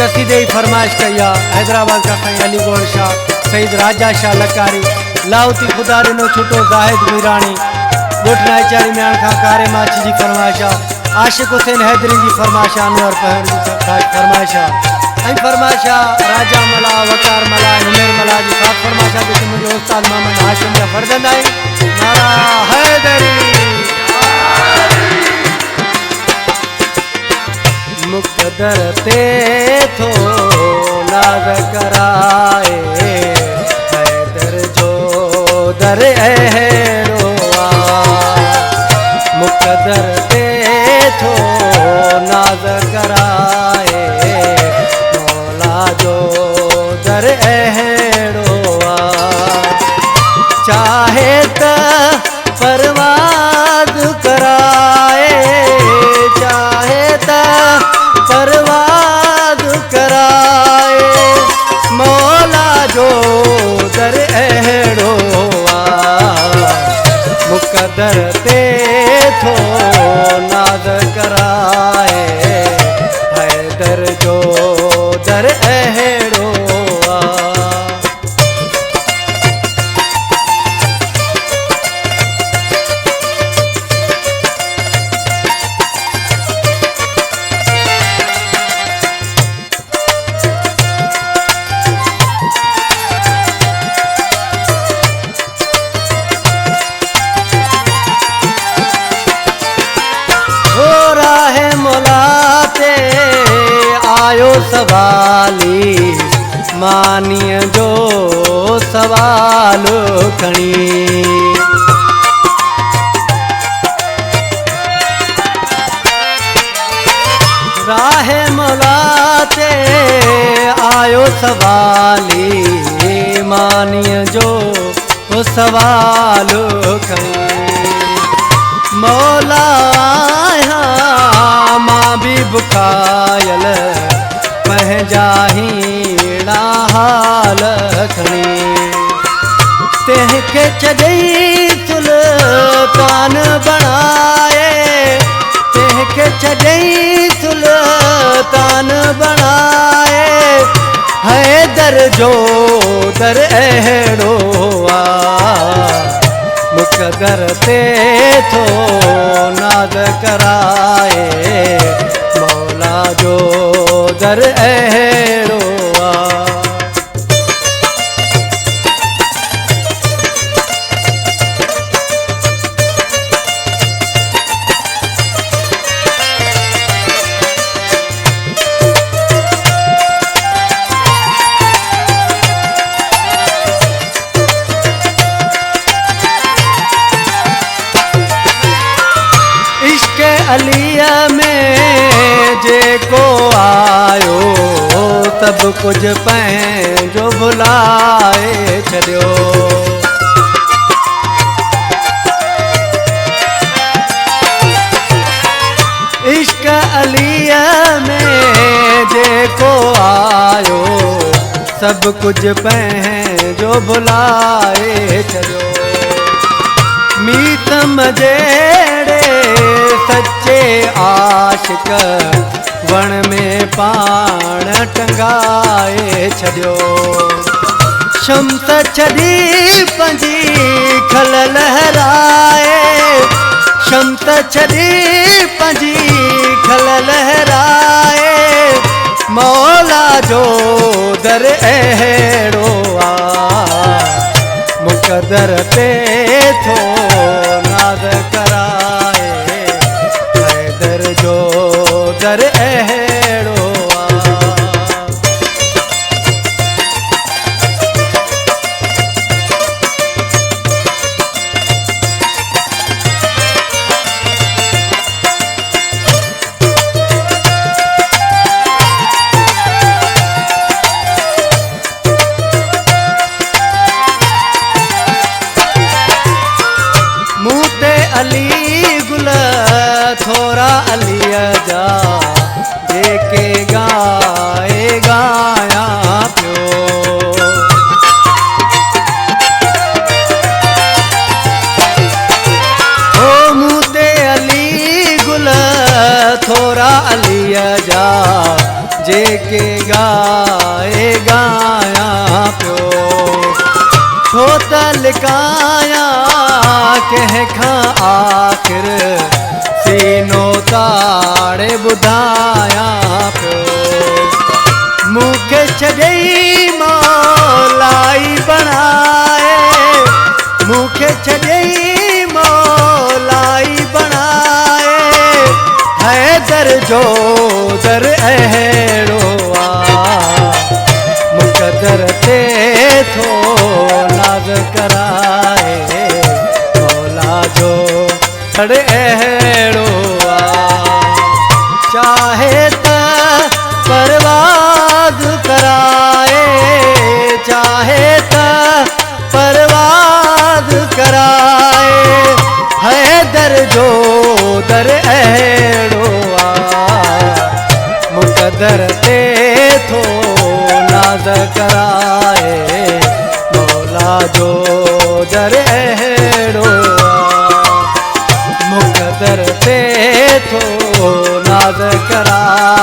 कसीदे ही फरमाइश कया हैदराबाद का खई अली गौर शाह सईद राजा शाह लकारी लाउती खुदा नो छुटो जाहिद मीरानी गोठ नाईचारी म्यान खां कारे माची जी फरमाइशा आशिक हुसैन हैदरी जी फरमाइशा अनवर पहर जी फरमाइशा आई फरमाइशा राजा मला वकार मला उमेर मला जी खास फरमाइशा जो मुझे उस्ताद मोहम्मद हाशिम जा फरजंद आई नारा हैदरी मुकदर ते थो नाज कराए हैदर जो दर अहरोआ मुकदर ते थो नाज कराए मौला जो दर अहरोआ चाहे त परवाज कराए चाहे त परवाज कराए मौला जो दर अहरोआ मुकदर ते थो नाज कराए हैदर जो दर अहरोआ आयो सवाली मानिय जो सवाल खणी राहे मुलाते आयो सवाली मानिय जो सवाल खणी मौला मां भी बुखायल पंहिंजा हाल खणी तंहिंखे छॾई सुल्तान बणाए तंहिंखे छॾई सुल्तान बणाए हैदर जो दर अहड़ो मुकदर ते थो नाज कराए मौला जो दर अहड़ो अलिया में जेको आयो सब कुछ पंहिंजो भुलाए छॾियो इश्क अलिया में जेको आयो सब कुछ पंहिंजो भुलाए छॾियो मीतम जहिड़े सच्चे आशिक वण में पाण टंगाए छॾियो शम्स छॾी पंहिंजी खल लहराए शम्स छॾी पंहिंजी खल लहराए मौला जो दर अहड़ो मुकदर ते थो नाज कराए हैदर जो दर अहड़ो अली गुल थोरा अलिया जा जेके गाए गाया पियो ओ मूते अली गुल थोरा अलिया जा जेके गाए गाया पियो छो त लिकाया कंहिं खां आख़िर सीनो ताड़े ॿुधाया पियो मूंखे छॾई मौलाई बणाए मूंखे छॾई मौलाई बणाए हैदर जो दर अहिड़ो मुक़दर ते थो नाज़ कराए मौला जो दर अहिड़ो चाहे त परवाज़ कराए चाहे त परवाज़ कराए हैदर जो दर अहिड़ो मुक़दर ते थो नाज़ कराए मौला जो दर अहिड़ो मुक़दर ते थो नाज़ कराए